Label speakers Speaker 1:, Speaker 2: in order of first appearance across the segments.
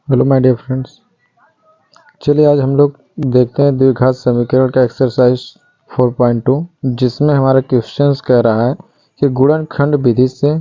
Speaker 1: Hello my dear friends. चलिए आज हम लोग देखते हैं द्विघात समीकरण का एक्सरसाइज 4.2 जिसमें हमारा क्वेश्चंस कह रहा है कि गुणनखंड विधि से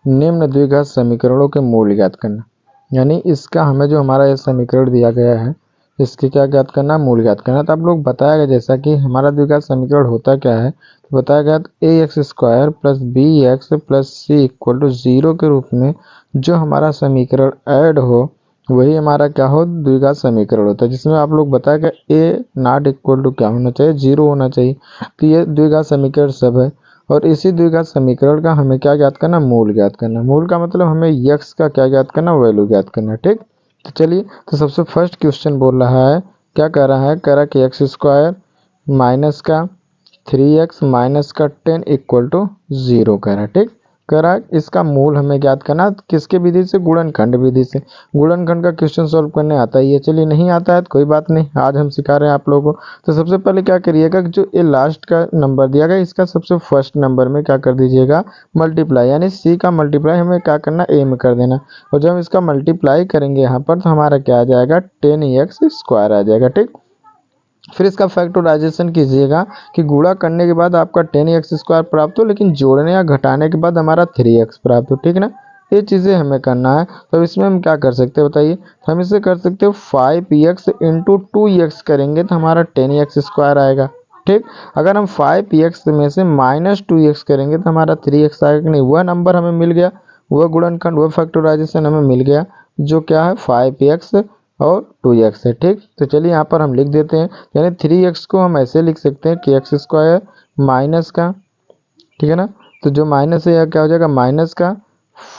Speaker 1: निम्न द्विघात समीकरणों के मूल ज्ञात करना। यानी इसका हमें जो हमारा ये समीकरण दिया गया है इसके क्या ज्ञात करना, मूल ज्ञात करना। तो आप लोग बताया गया जैसा कि हमारा द्विघात समीकरण होता क्या है, तो बताया गया A X square plus B X plus C equal to 0 के रूप में जो हमारा समीकरण ऐड हो वही हमारा क्या हो, द्विघात समीकरण होता है। जिसमें आप लोग बताया कि ए नॉट इक्वल टू क्या होना चाहिए, 0 होना चाहिए। तो ये द्विघात समीकरण सब है और इसी द्विघात समीकरण का हमें क्या ज्ञात करना, मूल ज्ञात करना। मूल का मतलब हमें यक्स का क्या ज्ञात करना, वैल्यू ज्ञात करना। ठीक, तो चलिए, तो सबसे फर्स्ट क्वेश्चन बोल रहा है, क्या कह रहा है, कह रहा है कि एक्स स्क्वायर माइनस का 3x माइनस का 10 इक्वल टू 0 कह रहा है। ठीक, कह रहा है इसका मूल हमें ज्ञात करना, किसके विधि से, गुणनखंड विधि से। गुणनखंड का क्वेश्चन सॉल्व करने आता ही है। चलिए, नहीं आता है तो कोई बात नहीं, आज हम सिखा रहे हैं आप लोगों को। तो सबसे पहले क्या करिएगा, जो ये लास्ट का नंबर दिया गया इसका सबसे फर्स्ट नंबर में क्या कर दीजिएगा, मल्टीप्लाई। यानी सी का मल्टीप्लाई हमें क्या करना, ए में कर देना। और जब हम इसका मल्टीप्लाई करेंगे यहाँ पर तो हमारा क्या आ जाएगा, 10x स्क्वायर आ जाएगा। ठीक, फिर इसका फैक्टराइजेशन कीजिएगा कि गुणा करने के बाद आपका 10x स्क्वायर प्राप्त हो, लेकिन जोड़ने या घटाने के बाद हमारा 3x प्राप्त हो। ठीक ना, ये चीज़ें हमें करना है। तो इसमें हम क्या कर सकते हैं बताइए, तो हम इसे कर सकते हो 5x इंटू 2x करेंगे तो हमारा 10x स्क्वायर आएगा। ठीक, अगर हम 5x में से माइनस 2x करेंगे तो हमारा 3x आएगा कि नहीं। वह नंबर हमें मिल गया, वह गुणनखंड, वह फैक्टराइजेशन हमें मिल गया जो क्या है 5x और 2x है। ठीक, तो चलिए यहाँ पर हम लिख देते हैं। यानी 3x को हम ऐसे लिख सकते हैं कि एक्स स्क्वायर माइनस का, ठीक है ना, तो जो माइनस है यह क्या हो जाएगा, माइनस का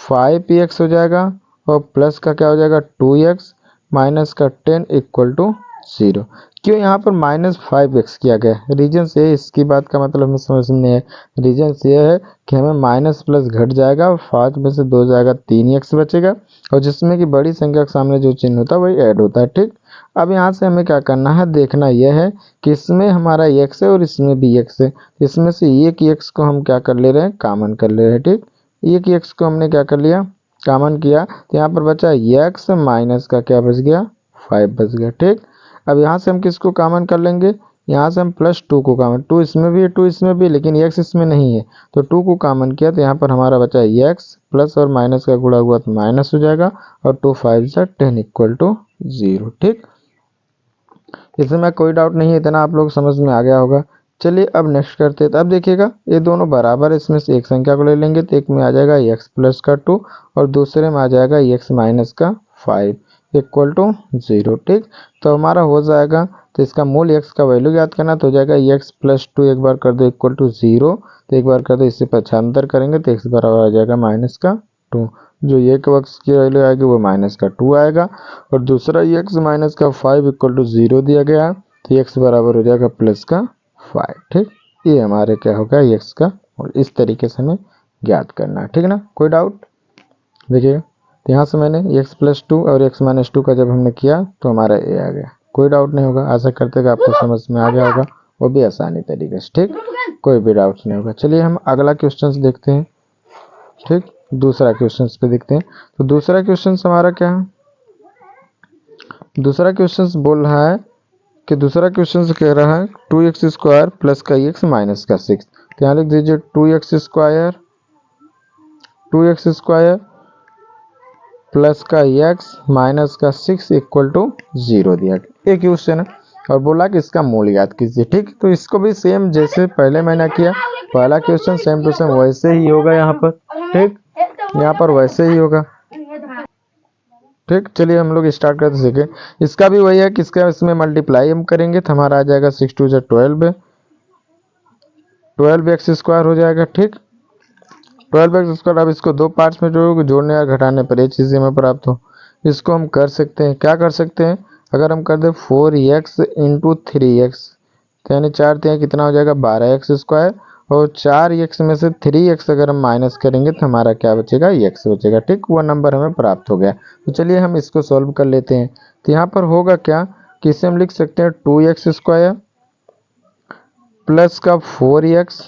Speaker 1: 5x हो जाएगा और प्लस का क्या हो जाएगा 2x माइनस का 10 इक्वल टू 0। क्यों यहाँ पर -5x किया गया है, रीजन से है, इसकी बात का मतलब हमें समझ में है। रीजन से यह है कि हमें माइनस प्लस घट जाएगा और 5 में से 2 जाएगा, 3x बचेगा। और जिसमें कि बड़ी संख्या के सामने जो चिन्ह होता है वही ऐड होता है। ठीक, अब यहाँ से हमें क्या करना है, देखना यह है कि इसमें हमारा x है और इसमें भी x है। इसमें से एक x को हम क्या कर ले रहे हैं, कॉमन कर ले रहे हैं। ठीक, एक x को हमने क्या कर लिया, कॉमन किया, तो यहाँ पर बचा x माइनस का क्या बच गया, 5 बच गया। ठीक, अब यहाँ से हम किसको कॉमन कर लेंगे, यहाँ से हम +2 को कॉमन, 2 इसमें भी है 2 इसमें भी, लेकिन x इसमें नहीं है तो 2 को कॉमन किया तो यहाँ पर हमारा बचा x प्लस और माइनस का गुणा हुआ तो माइनस हो जाएगा और 2 5 जा 10 इक्वल टू 0। ठीक, इसमें कोई डाउट नहीं है, इतना आप लोग समझ में आ गया होगा। चलिए अब नेक्स्ट करते हैं। तो अब देखिएगा ये दोनों बराबर है, इसमें से एक संख्या को ले लेंगे तो एक में आ जाएगा x प्लस का 2 और दूसरे में आ जाएगा x माइनस का 5 इक्वल टू 0। ठीक, तो हमारा हो जाएगा, तो इसका मूल x का वैल्यू याद करना तो हो जाएगा x प्लस 2 एक बार कर दो इक्वल टू 0, तो एक बार कर दो इससे पक्षांतर करेंगे तो x बराबर आ जाएगा माइनस का 2। जो एक वक्त की वैल्यू आएगी वो माइनस का 2 आएगा और दूसरा x माइनस का 5 इक्वल टू 0 दिया गया है तो x बराबर हो जाएगा प्लस का 5। ठीक, ये हमारे क्या होगा x का, और इस तरीके से हमें ज्ञात करना है। ठीक ना, कोई डाउट देखिएगा, तो यहाँ से मैंने x प्लस 2 और x माइनस 2 का जब हमने किया तो हमारा a आ गया। कोई डाउट नहीं होगा, आशा करते हैं कि आपको समझ में आ गया होगा, वो भी आसानी तरीके से। ठीक, कोई भी डाउट नहीं होगा। चलिए हम अगला क्वेश्चन देखते हैं। ठीक, दूसरा क्वेश्चन पे देखते हैं। तो दूसरा क्वेश्चन हमारा क्या है, दूसरा क्वेश्चन बोल रहा है कि दूसरा क्वेश्चन कह रहा है 2x स्क्वायर प्लस का x माइनस का 6। तो यहाँ लिख दीजिए 2x स्क्वायर प्लस का x माइनस का 6 इक्वल टू 0 दिया गया। एक क्वेश्चन है और बोला कि इसका मूल याद कीजिए। ठीक, तो इसको भी सेम जैसे पहले मैंने किया, पहला क्वेश्चन सेम टू सेम वैसे ही होगा यहाँ पर। ठीक, यहाँ पर वैसे ही होगा। ठीक, चलिए हम लोग स्टार्ट करते सीखें। इसका भी वही है कि इसका इसमें मल्टीप्लाई हम करेंगे तो हमारा आ जाएगा 6 2 12x स्क्वायर हो जाएगा। ठीक, 12x स्क्वायर। अब इसको दो पार्ट्स में जोड़ोगे, जोड़ने या घटाने पर ये चीज़ें हमें प्राप्त हो। इसको हम कर सकते हैं, क्या कर सकते हैं, अगर हम कर दें 4x इंटू 3x तो यानी 4 3 कितना हो जाएगा 12x स्क्वायर और 4x में से 3x अगर हम माइनस करेंगे तो हमारा क्या बचेगा, x बचेगा। ठीक, वो नंबर हमें प्राप्त हो गया। तो चलिए हम इसको सॉल्व कर लेते हैं। तो यहाँ पर होगा क्या कि इसे हम लिख सकते हैं 2x स्क्वायर प्लस का 4x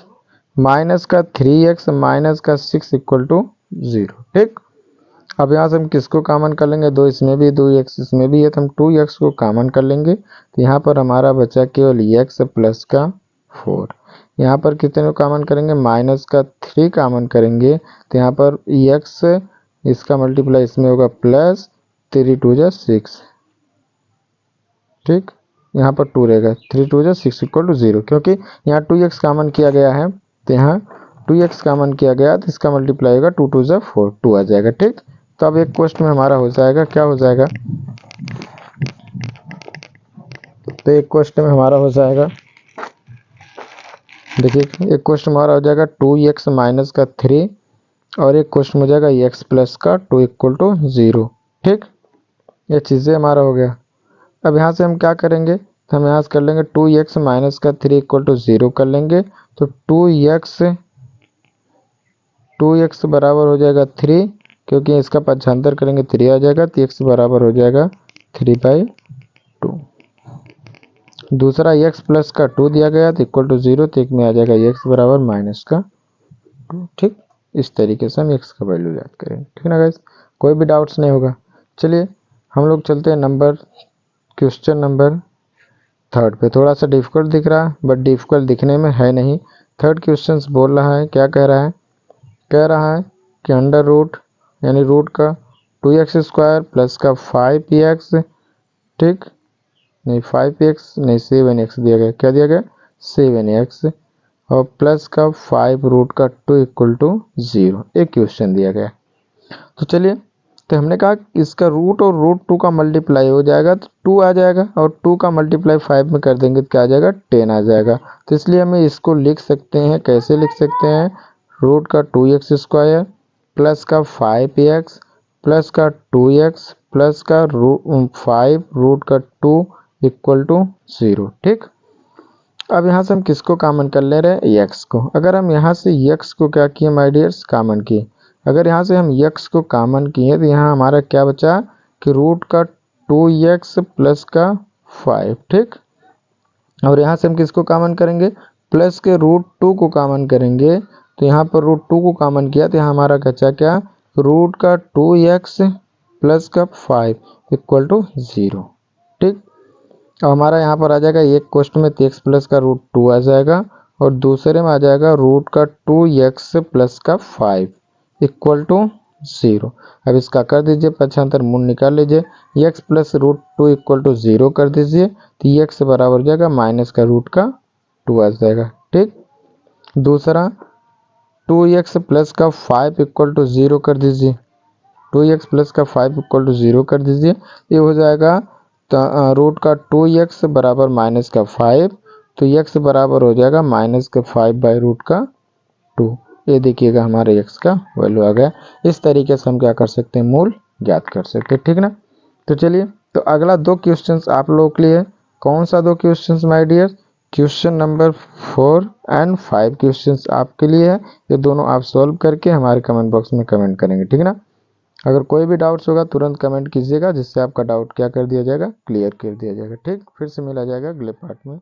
Speaker 1: माइनस का 3x माइनस का 6 इक्वल टू 0। ठीक, अब यहाँ से हम किसको कॉमन कर लेंगे, 2 इसमें भी 2x इसमें भी है, तो हम 2x को कॉमन कर लेंगे। तो यहाँ पर हमारा बचा केवल x प्लस का 4। यहाँ पर कितने को कॉमन करेंगे, माइनस का 3 कॉमन करेंगे। तो यहाँ पर x इसका मल्टीप्लाई इसमें होगा प्लस 3 2 जा 6, ठीक। यहाँ पर 2 रहेगा, 3 2 जा 6 इक्वल टू 0, क्योंकि यहाँ 2x कॉमन किया गया है। तो यहाँ 2x कॉमन किया गया तो इसका मल्टीप्लाई होगा 2 2 जा 4, 2 आ जाएगा, ठीक। तो अब एक क्वेश्चन में हमारा हो जाएगा, क्या हो जाएगा, तो एक क्वेश्चन में हमारा हो जाएगा, देखिए एक क्वेश्चन हमारा हो जाएगा 2x माइनस का 3 और एक क्वेश्चन हो जाएगा x प्लस का 2 इक्वल टू 0, ठीक। ये चीज़ें हमारा हो गया। अब यहाँ से हम क्या करेंगे, तो हम यहाँ से कर लेंगे 2x माइनस का 3 इक्वल टू 0 कर लेंगे। तो 2x बराबर हो जाएगा 3, क्योंकि इसका पक्षांतर करेंगे 3 आ जाएगा, तो x बराबर हो जाएगा 3/2। दूसरा x प्लस का 2 दिया गया तो इक्वल टू 0, तो एक में आ जाएगा x बराबर माइनस का 2, ठीक। इस तरीके से हम x का वैल्यू याद करेंगे, ठीक ना गाइस, कोई भी डाउट्स नहीं होगा। चलिए हम लोग चलते हैं क्वेश्चन नंबर 3 पे। थोड़ा सा डिफिकल्ट दिख रहा है, बट डिफिकल्ट दिखने में है नहीं। 3 क्वेश्चन बोल रहा है, क्या कह रहा है कि अंडर रूट यानी रूट का 2x² प्लस का 5x, ठीक, नहीं 5x नहीं 7x दिया गया, क्या दिया गया 7x, और प्लस का 5 रूट का 2 इक्वल टू 0, एक क्वेश्चन दिया गया। तो चलिए, तो हमने कहा इसका रूट और रूट 2 का मल्टीप्लाई हो जाएगा तो 2 आ जाएगा, और 2 का मल्टीप्लाई 5 में कर देंगे तो क्या आ जाएगा 10 आ जाएगा। तो इसलिए हमें इसको लिख सकते हैं, कैसे लिख सकते हैं, रूट का 2x² प्लस का 5x प्लस का 2x प्लस का 5 रूट का 2 इक्वल टू 0, ठीक। अब यहाँ से हम किसको कॉमन कर ले रहे हैं, x को। अगर हम यहाँ से x को क्या किए माय डियर्स, कॉमन किए। अगर यहाँ से हम x को कॉमन किए तो यहाँ हमारा क्या बचा कि रूट का 2x प्लस का 5, ठीक। और यहाँ से हम किसको कॉमन करेंगे, प्लस के रूट 2 को कॉमन करेंगे। तो यहाँ पर रूट 2 को कॉमन किया तो यहाँ हमारा बचा क्या, रूट का 2x प्लस का 5 इक्वल टू 0, ठीक। अब हमारा यहाँ पर आ जाएगा एक क्वेश्चन में x प्लस का रूट 2 आ जाएगा, और दूसरे में आ जाएगा रूट का 2x प्लस का 5 इक्वल टू 0। अब इसका कर दीजिए पक्षांतर, मूल निकाल लीजिए, x plus root 2 equal to 0 कर दीजिए, तो x बराबर हो जाएगा माइनस का रूट का 2 आ जाएगा, ठीक। दूसरा 2x प्लस का 5 इक्वल टू 0 कर दीजिए, 2x प्लस का 5 इक्वल टू 0 कर दीजिए, ये हो जाएगा रूट का 2x बराबर माइनस का 5, तो x बराबर हो जाएगा माइनस का 5 बाई रूट का 2। ये देखिएगा हमारे x का वैल्यू आ गया। इस तरीके से हम क्या कर सकते हैं, मूल ज्ञात कर सकते हैं, ठीक ना। तो चलिए, तो अगला 2 क्वेश्चंस आप लोगों के लिए, कौन सा 2 questions my dear, question number 4 and 5 questions आपके लिए है। ये दोनों आप सॉल्व करके हमारे कमेंट बॉक्स में कमेंट करेंगे, ठीक ना। अगर कोई भी डाउट्स होगा तुरंत कमेंट कीजिएगा, जिससे आपका डाउट क्या कर दिया जाएगा, क्लियर कर दिया जाएगा, ठीक। फिर से मिला जाएगा अगले पार्ट में।